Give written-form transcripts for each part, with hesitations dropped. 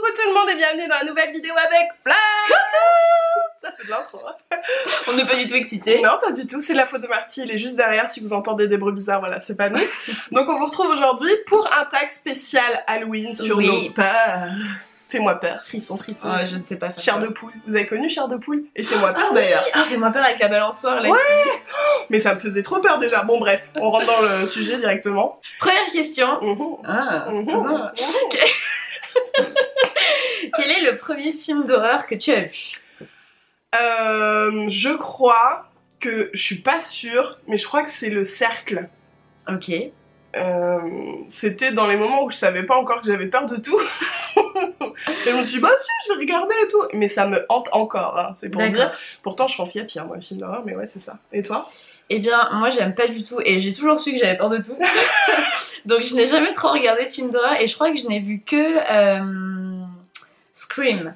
Coucou tout le monde et bienvenue dans la nouvelle vidéo avec Flash. Ça c'est de l'intro hein. On n'est pas du tout excités. Non pas du tout, c'est la faute de Marty, il est juste derrière si vous entendez des bruits bizarres, voilà c'est pas nous. Donc on vous retrouve aujourd'hui pour un tag spécial Halloween sur nos peurs. Fais-moi peur, frisson. Oh, je ne sais pas faire Chair de poule, vous avez connu Chair de poule? Et fais-moi peur d'ailleurs. Ah, fais-moi peur avec la balançoire là. Ouais. Mais ça me faisait trop peur déjà. Bon bref, on rentre dans le sujet directement. Première question. Quel est le premier film d'horreur que tu as vu? Je crois que, je suis pas sûre, mais je crois que c'est Le Cercle. Ok. C'était dans les moments où je savais pas encore que j'avais peur de tout. Et je me suis dit bah si je vais regarder et tout. Mais ça me hante encore, hein, c'est pour dire. Pourtant je pense qu'il y a pire moi, film d'horreur, mais ouais c'est ça. Et toi? Eh bien moi j'aime pas du tout et j'ai toujours su que j'avais peur de tout. Donc je n'ai jamais trop regardé de film d'horreur et je crois que je n'ai vu que Scream.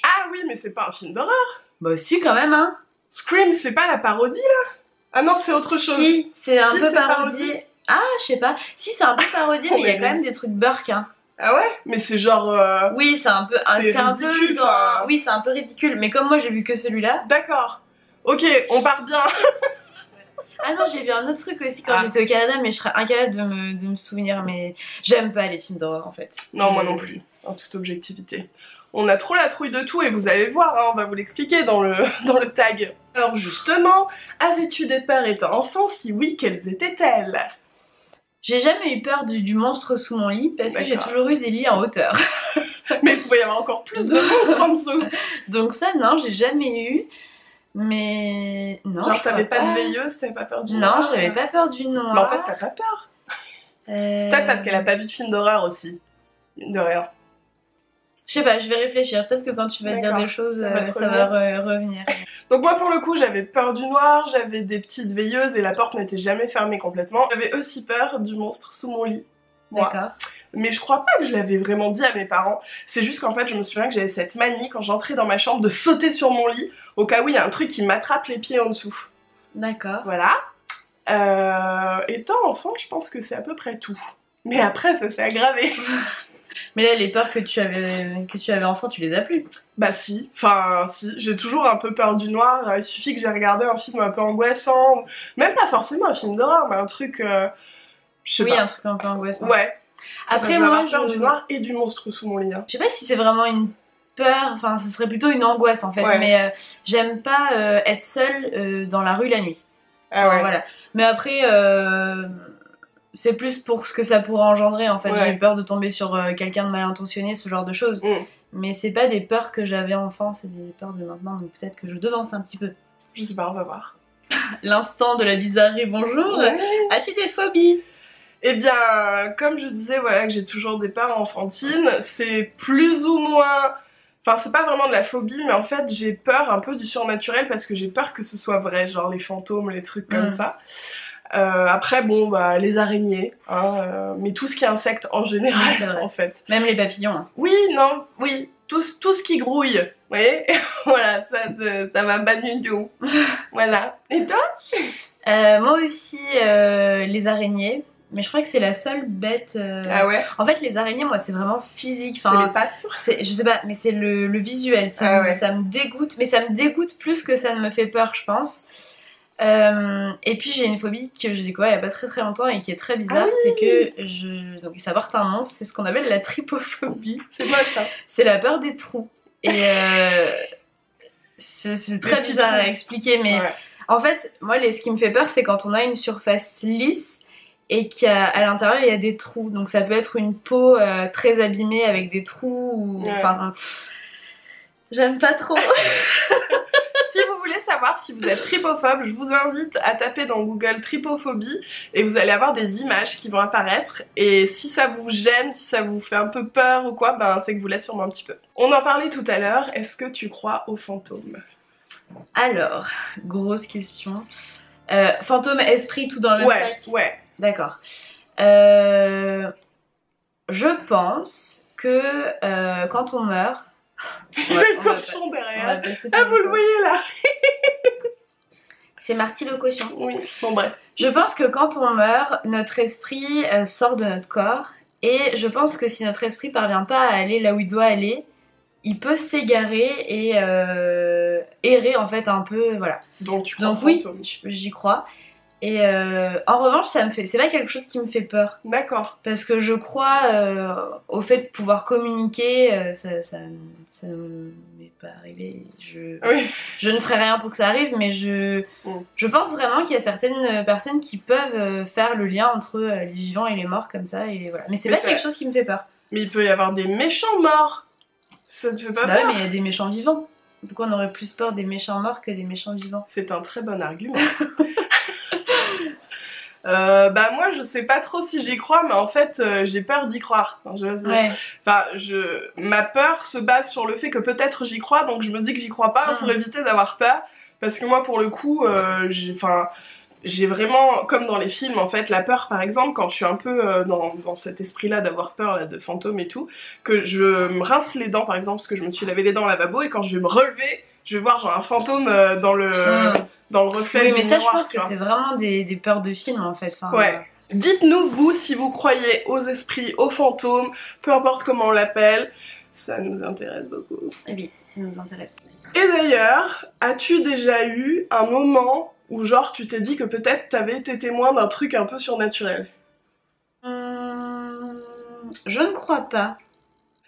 Ah oui mais c'est pas un film d'horreur. Bah si quand même hein. Scream c'est pas la parodie là? Ah non c'est autre chose. Si c'est un peu parodie. Ah je sais pas. Si c'est un peu parodie mais il y a quand même des trucs burk hein. Ah ouais? Mais c'est genre... Oui, c'est un peu... c'est ridicule, dans... Oui, c'est un peu ridicule, mais comme moi j'ai vu que celui-là... D'accord. Ok, on part bien. Ah non, j'ai vu un autre truc aussi quand j'étais au Canada, mais je serais incapable de me souvenir, mais j'aime pas les films d'horreur en fait. Non, moi non plus, en toute objectivité. On a trop la trouille de tout et vous allez voir, hein, on va vous l'expliquer dans le tag. Alors justement, avais-tu des peurs étant enfant? Si oui, quelles étaient-elles? J'ai jamais eu peur du monstre sous mon lit parce que j'ai toujours eu des lits en hauteur. Mais il pouvait y avoir encore plus de monstres en dessous. Donc ça non, j'ai jamais eu. Mais non. Genre t'avais pas de veilleuse, t'avais pas peur du noir? Non, j'avais pas peur du noir. Mais en fait t'as pas peur. C'est peut-être parce qu'elle a pas vu de film d'horreur aussi. De rien. Je sais pas, je vais réfléchir. Peut-être que quand tu vas dire des choses, ça va revenir. Donc moi pour le coup j'avais peur du noir, j'avais des petites veilleuses et la porte n'était jamais fermée complètement. J'avais aussi peur du monstre sous mon lit. D'accord. Mais je crois pas que je l'avais vraiment dit à mes parents. C'est juste qu'en fait je me souviens que j'avais cette manie quand j'entrais dans ma chambre de sauter sur mon lit au cas où il y a un truc qui m'attrape les pieds en dessous. D'accord. Voilà. Étant enfant je pense que c'est à peu près tout. Mais après ça s'est aggravé. Mais là, les peurs que tu avais enfant, tu les as plus? Bah si, enfin si, j'ai toujours un peu peur du noir, il suffit que j'ai regardé un film un peu angoissant, même pas forcément un film d'horreur, mais un truc, je sais pas. Oui, un truc un peu angoissant. Ouais. Après moi, j'ai peur du noir et du monstre sous mon lit. Hein. Je sais pas si c'est vraiment une peur, enfin ce serait plutôt une angoisse en fait, mais j'aime pas être seule dans la rue la nuit. Ah ouais. Voilà. Mais après... c'est plus pour ce que ça pourrait engendrer en fait, j'ai peur de tomber sur quelqu'un de mal intentionné, ce genre de choses. Mais c'est pas des peurs que j'avais enfant, c'est des peurs de maintenant, donc peut-être que je devance un petit peu. Je sais pas, on va voir. L'instant de la bizarrerie, bonjour. As-tu des phobies? Eh bien, comme je disais, voilà que j'ai toujours des peurs enfantines, c'est plus ou moins... Enfin, c'est pas vraiment de la phobie, mais en fait, j'ai peur un peu du surnaturel parce que j'ai peur que ce soit vrai, genre les fantômes, les trucs comme ça. Après bon bah les araignées hein, mais tout ce qui est insecte en général en fait. Même les papillons hein. Oui non oui tout ce qui grouille vous voyez. Voilà ça va bagnou. Voilà. Et toi? Moi aussi les araignées. Mais je crois que c'est la seule bête... Ah ouais? En fait les araignées moi c'est vraiment physique. Enfin, c'est les pattes? Je sais pas mais c'est le visuel. Ça me dégoûte. Mais ça me dégoûte plus que ça ne me fait peur je pense. Et puis j'ai une phobie que j'ai découvert il y a pas très longtemps et qui est très bizarre, c'est que donc ça porte un nom, c'est ce qu'on appelle la trypophobie. C'est moche ça. C'est la peur des trous. Et c'est très bizarre à expliquer mais en fait moi ce qui me fait peur c'est quand on a une surface lisse et qu'à l'intérieur il y a des trous, donc ça peut être une peau très abîmée avec des trous ou enfin j'aime pas trop. Si vous voulez savoir si vous êtes trypophobe, je vous invite à taper dans Google trypophobie et vous allez avoir des images qui vont apparaître et si ça vous gêne, si ça vous fait un peu peur ou quoi, ben c'est que vous l'êtes sûrement un petit peu. On en parlait tout à l'heure, est-ce que tu crois aux fantômes? Alors, grosse question. Fantôme, esprit, tout dans le sac? Ouais. D'accord. Je pense que quand on meurt... Il fait le cochon derrière. Ah vous le voyez là. C'est Marty le cochon. Oui, bon bref. Je pense que quand on meurt, notre esprit sort de notre corps. Et je pense que si notre esprit parvient pas à aller là où il doit aller, il peut s'égarer et errer en fait un peu, voilà. Donc tu crois oui, j'y crois. Et en revanche, c'est pas quelque chose qui me fait peur. D'accord. Parce que je crois au fait de pouvoir communiquer, ça ne m'est pas arrivé. Je ne ferai rien pour que ça arrive, mais je pense vraiment qu'il y a certaines personnes qui peuvent faire le lien entre les vivants et les morts comme ça. Et voilà. Mais c'est pas quelque chose qui me fait peur. Mais il peut y avoir des méchants morts. Ça te fait pas peur? Ouais, mais il y a des méchants vivants. Pourquoi on aurait plus peur des méchants morts que des méchants vivants? C'est un très bon argument. Bah moi je sais pas trop si j'y crois, mais en fait j'ai peur d'y croire. Ma peur se base sur le fait que peut-être j'y crois, donc je me dis que j'y crois pas pour éviter d'avoir peur. Parce que moi pour le coup j'ai vraiment, comme dans les films en fait, la peur par exemple, quand je suis un peu dans cet esprit là d'avoir peur là, de fantômes et tout, que je me rince les dents par exemple, parce que je me suis lavé les dents au lavabo, et quand je vais me relever, je vais voir genre un fantôme dans le reflet du miroir. Oui, mais ça je pense que c'est vraiment des peurs de film en fait. Enfin, ouais. Dites-nous vous si vous croyez aux esprits, aux fantômes, peu importe comment on l'appelle, ça nous intéresse beaucoup. Oui, ça nous intéresse. Et d'ailleurs, as-tu déjà eu un moment où genre tu t'es dit que peut-être t'avais été témoin d'un truc un peu surnaturel? Je ne crois pas.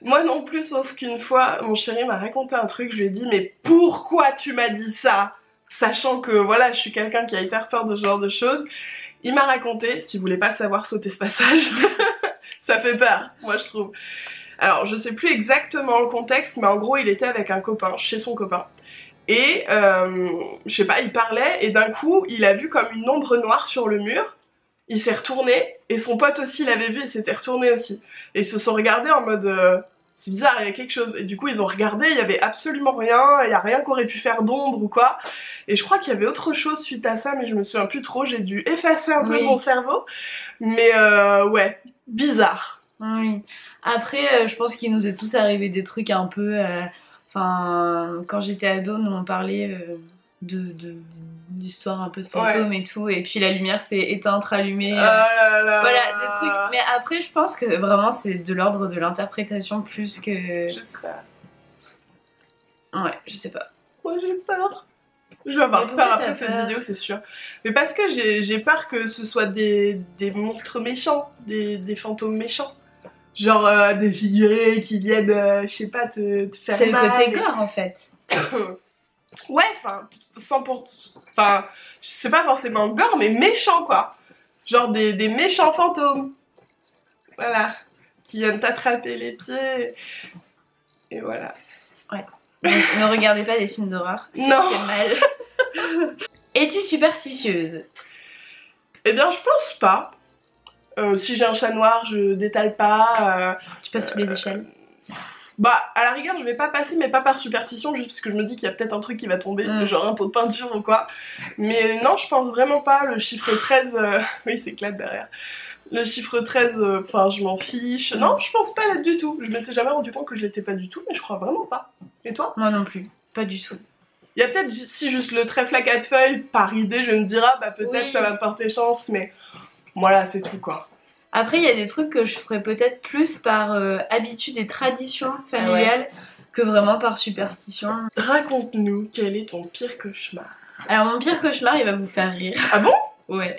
Moi non plus, sauf qu'une fois, mon chéri m'a raconté un truc, je lui ai dit mais pourquoi tu m'as dit ça? Sachant que voilà, je suis quelqu'un qui a hyper peur de ce genre de choses. Il m'a raconté, si vous voulez pas savoir, sauter ce passage, ça fait peur, moi je trouve. Alors je sais plus exactement le contexte, mais en gros il était avec un copain, chez son copain. Et je sais pas, il parlait et d'un coup il a vu comme une ombre noire sur le mur. Il s'est retourné et son pote aussi l'avait vu et s'était retourné aussi. Et ils se sont regardés en mode c'est bizarre, il y a quelque chose. Et du coup ils ont regardé, il y avait absolument rien, il y a rien qu'aurait pu faire d'ombre ou quoi. Et je crois qu'il y avait autre chose suite à ça, mais je me souviens plus trop, j'ai dû effacer un peu mon cerveau. Mais ouais, bizarre. Oui. Après je pense qu'il nous est tous arrivé des trucs un peu... Enfin, quand j'étais ado, nous on parlait d'histoires un peu de fantômes et tout, et puis la lumière s'est éteinte, rallumée. Voilà, des trucs. Mais après, je pense que vraiment c'est de l'ordre de l'interprétation plus que. Je sais pas. Ouais, je sais pas. Moi j'ai peur. Je vais avoir peur après cette vidéo, c'est sûr. Mais parce que j'ai peur que ce soit des monstres méchants, des fantômes méchants. Genre des figurés qui viennent, je sais pas, te faire mal. C'est le côté gore en fait. Ouais, enfin, 100%. Enfin, c'est pas forcément gore, mais méchant quoi. Genre des méchants fantômes. Voilà. Qui viennent t'attraper les pieds. Et voilà. Ouais. Donc, ne regardez pas des films d'horreur. Non. C'est mal. Es-tu superstitieuse? Eh bien, je pense pas. Si j'ai un chat noir, je détale pas. Tu passes sous les échelles? Bah, à la rigueur, je vais pas passer, mais pas par superstition, juste parce que je me dis qu'il y a peut-être un truc qui va tomber, genre un pot de peinture ou quoi. Mais non, je pense vraiment pas. Le chiffre 13, oui, c'est éclate derrière. Le chiffre 13, enfin, je m'en fiche. Non, je pense pas l'être du tout. Je m'étais jamais rendu compte que je l'étais pas du tout, mais je crois vraiment pas. Et toi? Moi non plus, pas du tout. Il y a peut-être, si juste le trèfle à 4 feuilles, par idée, je me dirais, bah peut-être ça va te porter chance, mais voilà, c'est tout quoi. Après, il y a des trucs que je ferais peut-être plus par habitude et tradition familiale que vraiment par superstition. Raconte-nous, quel est ton pire cauchemar? Alors, mon pire cauchemar, il va vous faire rire. Ah bon? Ouais.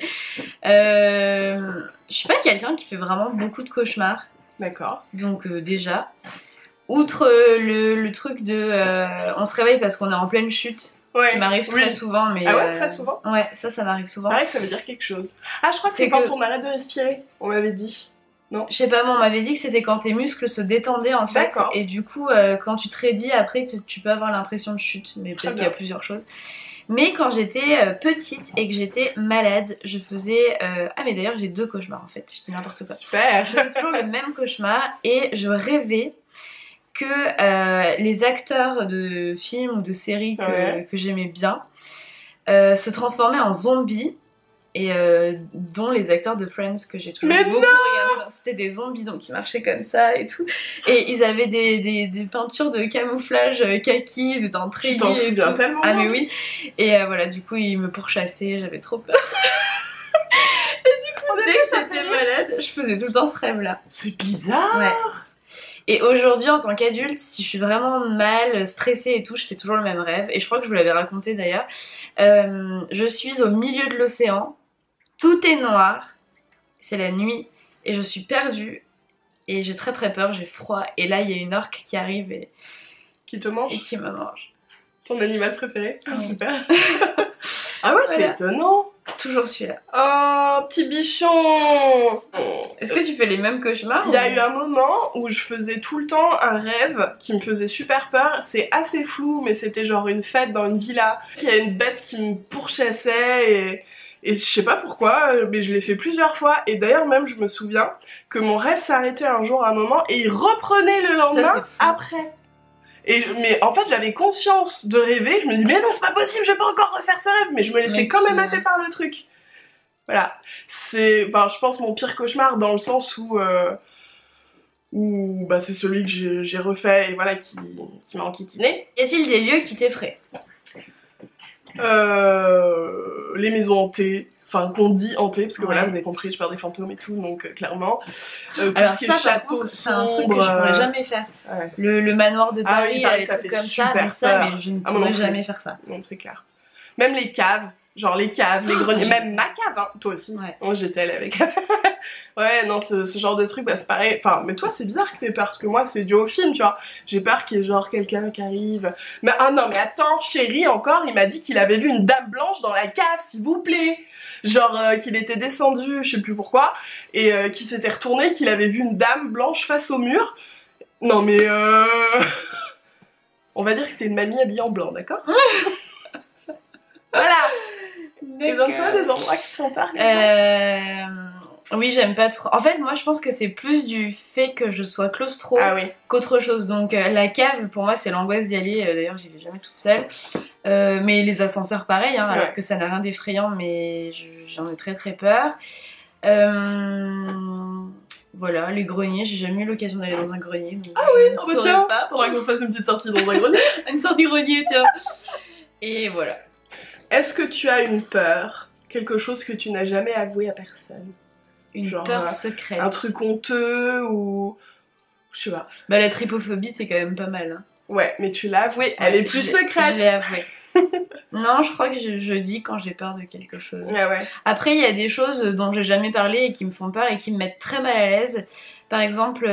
Je suis pas quelqu'un qui fait vraiment beaucoup de cauchemars. D'accord. Donc, déjà. Outre le truc de on se réveille parce qu'on est en pleine chute. Ouais, qui m'arrive très souvent, mais... Ah ouais, très souvent? Ouais, ça m'arrive souvent. Pareil que ça veut dire quelque chose. Ah, je crois que c'est quand on arrête de respirer, on m'avait dit. Non? Je sais pas, moi on m'avait dit que c'était quand tes muscles se détendaient en fait. Et du coup, quand tu te raidis, après tu peux avoir l'impression de chute, mais peut-être qu'il y a plusieurs choses. Mais quand j'étais petite et que j'étais malade, je faisais... Ah mais d'ailleurs j'ai 2 cauchemars en fait, je dis n'importe quoi. Super. Je faisais toujours le même cauchemar et je rêvais que les acteurs de films ou de séries que j'aimais bien se transformaient en zombies, et dont les acteurs de Friends que j'ai toujours beaucoup regardé. C'était des zombies donc ils marchaient comme ça et tout, et ils avaient des peintures de camouflage kaki, ils étaient en treillis. Tu t'en souviens tellement? Ah mais oui. Et voilà, du coup ils me pourchassaient, j'avais trop peur. Et du coup dès que j'étais malade, je faisais tout le temps ce rêve là. C'est bizarre. Ouais. Et aujourd'hui, en tant qu'adulte, si je suis vraiment mal, stressée et tout, je fais toujours le même rêve. Et je crois que je vous l'avais raconté d'ailleurs. Je suis au milieu de l'océan, tout est noir, c'est la nuit, et je suis perdue. Et j'ai très très peur, j'ai froid. Et là, il y a une orque qui arrive et qui te mange. Et qui me mange. Ton animal préféré? Oui. Super. Ah ouais, voilà. C'est étonnant. Toujours celui-là. Oh, petit bichon. Est-ce que tu fais les mêmes cauchemars? Il y a eu un moment où je faisais tout le temps un rêve qui me faisait super peur. C'est assez flou, mais c'était genre une fête dans une villa. Il y a une bête qui me pourchassait et je sais pas pourquoi, mais je l'ai fait plusieurs fois. Et d'ailleurs même je me souviens que mon rêve s'arrêtait un jour à un moment et il reprenait le lendemain après. Mais en fait j'avais conscience de rêver, je me dis mais non c'est pas possible, je vais pas encore refaire ce rêve, mais je me laissais quand même happer par le truc. Voilà, c'est je pense mon pire cauchemar dans le sens où bah, c'est celui que j'ai refait et voilà qui m'a enquiquiné. Y a-t-il des lieux qui t'effraient? Les maisons hantées. Enfin, qu'on dit hanté, parce que voilà, vous avez compris, je peur des fantômes et tout, donc clairement. Alors ça, château c'est un truc que je pourrais jamais faire. Ouais. Le manoir de Paris, les trucs comme ça, mais je ne pourrais jamais faire ça. Non, c'est clair. Même les caves, genre les caves, les greniers, même ma cave, hein, toi aussi. Ouais. Moi, j'étais allée avec. Ouais, non, ce genre de truc, bah c'est pareil. Enfin, mais toi, c'est bizarre que t'aies peur, parce que moi, c'est dû au film, tu vois. J'ai peur qu'il y ait genre quelqu'un qui arrive. Mais ah non, mais attends, chéri, encore, il m'a dit qu'il avait vu une dame blanche dans la cave, s'il vous plaît. Genre qu'il était descendu, je sais plus pourquoi, et qu'il s'était retourné, qu'il avait vu une dame blanche face au mur. Non mais on va dire que c'était une mamie habillée en blanc, d'accord? Voilà. Et donc toi, des endroits qui te font peur? Oui, j'aime pas trop. En fait, moi, je pense que c'est plus du fait que je sois claustro qu'autre chose. Donc, la cave, pour moi, c'est l'angoisse d'y aller. D'ailleurs, j'y vais jamais toute seule. Mais les ascenseurs, pareil, hein, alors que ça n'a rien d'effrayant, mais j'en ai très très peur. Voilà, les greniers, j'ai jamais eu l'occasion d'aller dans un grenier. Ah oui, oh bah tiens, faudra qu'on se fasse une petite sortie dans un grenier. Une sortie grenier, tiens. Et voilà. Est-ce que tu as une peur? Quelque chose que tu n'as jamais avoué à personne? Une peur secrète. Un truc honteux ou... Je sais pas. Bah la trypophobie c'est quand même pas mal. Hein. Ouais, mais tu l'as avoué, elle est plus secrète. Je l'ai avoué. Non, je crois que je dis quand j'ai peur de quelque chose. Ah ouais. Après, il y a des choses dont j'ai jamais parlé et qui me font peur et qui me mettent très mal à l'aise. Par exemple,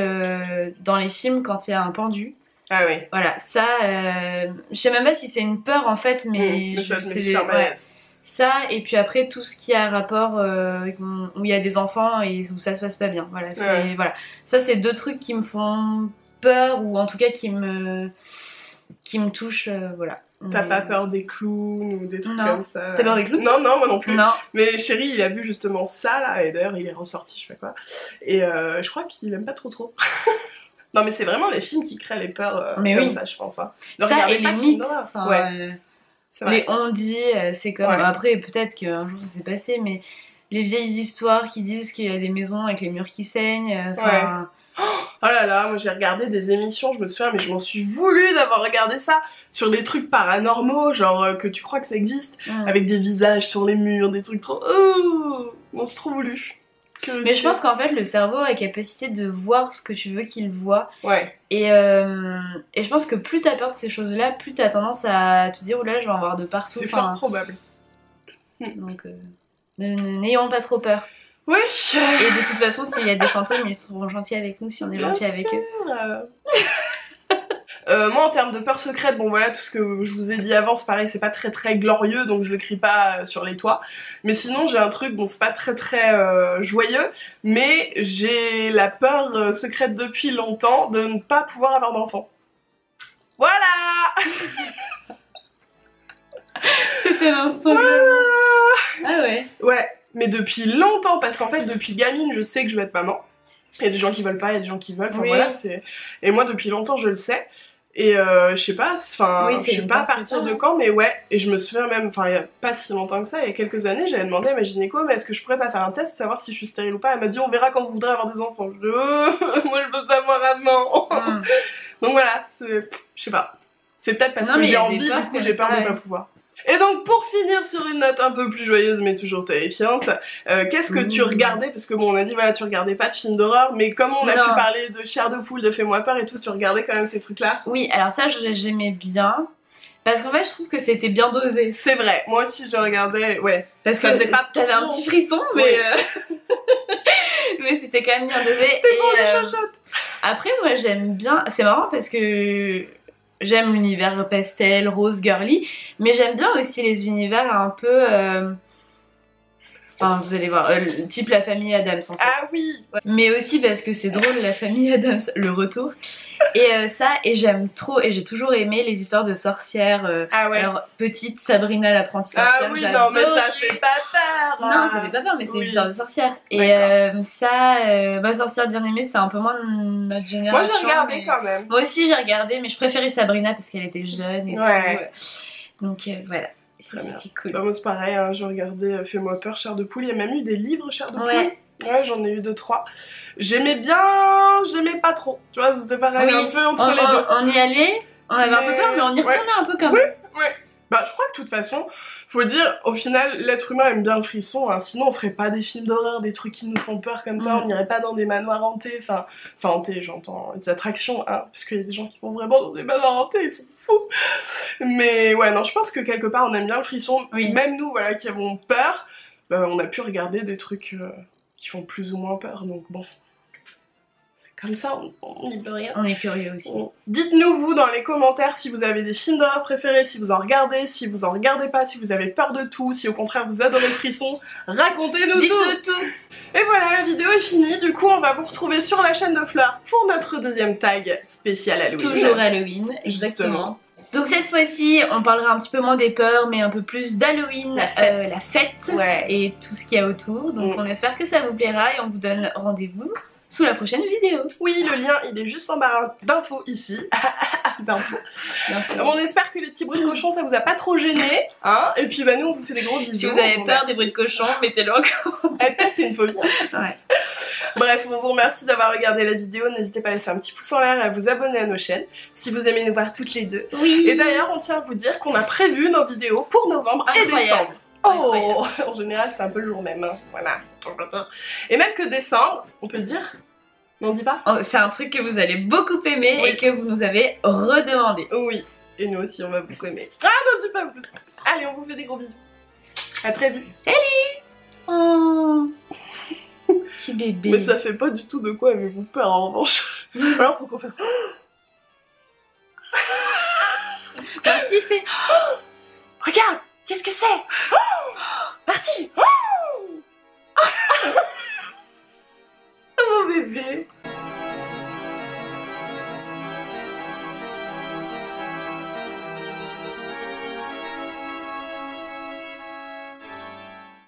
dans les films, quand il y a un pendu. Ah oui. Voilà, ça... je sais même pas si c'est une peur en fait, mais... c'est super mal à l'aise. Ça, et puis après tout ce qui a rapport où il y a des enfants et où ça se passe pas bien. Voilà, voilà. Ça, c'est deux trucs qui me font peur ou en tout cas qui me touchent. Voilà. T'as pas peur des clowns ou des trucs comme ça? T'as peur des clowns? Non, non, moi non plus. Non. Mais chéri, il a vu justement ça là, et d'ailleurs il est ressorti, je sais pas quoi. Et je crois qu'il aime pas trop. Non, mais c'est vraiment les films qui créent les peurs comme ça, je pense. Hein. Ça et les mythes. Les on-dit, c'est comme... Après, peut-être qu'un jour ça s'est passé, mais les vieilles histoires qui disent qu'il y a des maisons avec les murs qui saignent, Oh là là, moi j'ai regardé des émissions, je me souviens, mais je m'en suis voulu d'avoir regardé ça, sur des trucs paranormaux, genre que tu crois que ça existe, avec des visages sur les murs, des trucs trop... on s'est trop voulu. Mais je pense qu'en fait le cerveau a la capacité de voir ce que tu veux qu'il voit. Ouais. Et je pense que plus t'as peur de ces choses-là, plus t'as tendance à te dire oula je vais en voir de partout. C'est fort probable. Donc n'ayons pas trop peur. Oui. Et de toute façon s'il y a des fantômes ils seront gentils avec nous si on est gentil avec eux. Moi en termes de peur secrète, bon voilà tout ce que je vous ai dit avant c'est pareil, c'est pas très glorieux donc je le crie pas sur les toits, mais sinon j'ai un truc, bon c'est pas très joyeux, mais j'ai la peur secrète depuis longtemps de ne pas pouvoir avoir d'enfant. Voilà. C'était l'instant. Ah ouais. Ouais, mais depuis longtemps, parce qu'en fait depuis gamine je sais que je vais être maman. Il y a des gens qui veulent pas, il y a des gens qui veulent, enfin voilà, c'est... Et moi depuis longtemps je le sais. Et je sais pas, enfin, je sais pas à partir de quand, mais ouais, et je me souviens même, enfin, il y a pas si longtemps que ça, il y a quelques années, j'avais demandé à ma gynéco, mais est-ce que je pourrais pas faire un test, savoir si je suis stérile ou pas? Elle m'a dit, on verra quand vous voudrez avoir des enfants. Je dis, moi je veux savoir maintenant. Donc voilà, je sais pas. C'est peut-être parce que j'ai envie, du coup j'ai peur de pas pouvoir. Et donc pour finir sur une note un peu plus joyeuse mais toujours terrifiante, qu'est-ce que tu regardais? Parce que bon on a dit voilà tu regardais pas de films d'horreur, mais comme on a pu parler de Chair de poule, de Fais-moi peur et tout, tu regardais quand même ces trucs là? Oui, alors ça j'aimais bien. Parce qu'en fait, je trouve que c'était bien dosé. C'est vrai, moi aussi je regardais, ouais. Parce que t'avais un petit frisson, mais mais c'était quand même bien dosé. C'était bon les chochottes. Après, moi j'aime bien, c'est marrant parce que j'aime l'univers pastel, rose, girly, mais j'aime bien aussi les univers un peu... Enfin, vous allez voir, type la famille Addams en fait. Ah oui. Ouais. Mais aussi parce que c'est drôle, la famille Addams, le retour. Et ça, et j'aime trop, et j'ai toujours aimé les histoires de sorcières. Ah ouais. Alors, petite Sabrina l'apprentie sorcière. Ah oui, non, mais ça fait pas peur. Non, ça fait pas peur, mais c'est des histoires de sorcières. Et ça, ma sorcière bien aimée, c'est un peu moins de notre génération. Moi j'ai regardé quand même. Moi aussi j'ai regardé, mais je préférais Sabrina parce qu'elle était jeune et tout. Donc voilà. C'était cool. Bah, moi c'est pareil, hein, j'ai regardé Fais-moi peur, Chair de poule, il y a même eu des livres Chair de poule. Ouais, j'en ai eu 2-3. J'aimais bien, j'aimais pas trop. Tu vois, c'était pareil un peu entre les deux. On y allait, on avait un peu peur, mais on y retournait un peu quand même. Ouais. Bah je crois que de toute façon, faut dire, au final, l'être humain aime bien le frisson, hein, sinon on ferait pas des films d'horreur, des trucs qui nous font peur comme ça, on n'irait pas dans des manoirs hantés, enfin hantés, j'entends, des attractions, hein, parce qu'il y a des gens qui vont vraiment dans des manoirs hantés, ils sont fous. Mais ouais, non, je pense que quelque part on aime bien le frisson, même nous, voilà, qui avons peur, on a pu regarder des trucs qui font plus ou moins peur, donc bon. Comme ça, on n'y peut rien. On est curieux aussi. Dites-nous vous dans les commentaires si vous avez des films d'horreur préférés, si vous en regardez, si vous en regardez pas, si vous avez peur de tout, si au contraire vous adorez le frisson. Racontez-nous tout. Et voilà, la vidéo est finie. Du coup, on va vous retrouver sur la chaîne de Fleur pour notre deuxième tag spécial Halloween. Toujours Halloween, exactement. Donc cette fois-ci, on parlera un petit peu moins des peurs, mais un peu plus d'Halloween, la fête et tout ce qu'il y a autour. Donc on espère que ça vous plaira et on vous donne rendez-vous sous la prochaine vidéo. Oui, le lien il est juste en barre d'infos ici. D'infos. On espère que les petits bruits de cochon ça vous a pas trop gêné, hein. Et puis bah nous on vous fait des gros bisous. Si vous avez peur des bruits de cochon, mettez-le en commentaire. Peut-être c'est une phobie. Ouais. Bref, on vous remercie d'avoir regardé la vidéo. N'hésitez pas à laisser un petit pouce en l'air et à vous abonner à nos chaînes si vous aimez nous voir toutes les deux. Oui. Et d'ailleurs, on tient à vous dire qu'on a prévu nos vidéos pour novembre et décembre. Oh, en général, c'est un peu le jour même. Hein. Voilà. Et même que décembre, on peut dire. On dit pas? C'est un truc que vous allez beaucoup aimer et que vous nous avez redemandé. Oui. Et nous aussi, on va beaucoup aimer. Ah, non, dis pas plus. Allez, on vous fait des gros bisous. À très vite. Salut. Oh. Petit bébé. Mais ça fait pas du tout de quoi avez-vous peur en revanche. Alors faut qu'on fasse. Marty fait. Regarde, qu'est-ce que c'est? Marty.